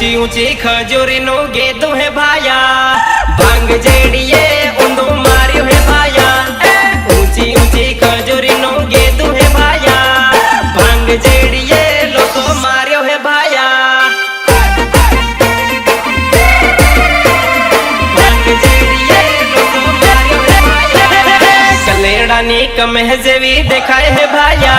ऊंची ऊंची खजूरी नो गेदू है भाया भांग जेड़िए ऊंधो मारियो है भाया ऊंची ऊंची खजूरी नो गेदू है भाया भांग जेड़िए लोको मारियो है भाया भांग जेड़िए लोको मारियो है भाया कलेड़ा नी कमह जेवी देखाए है भाया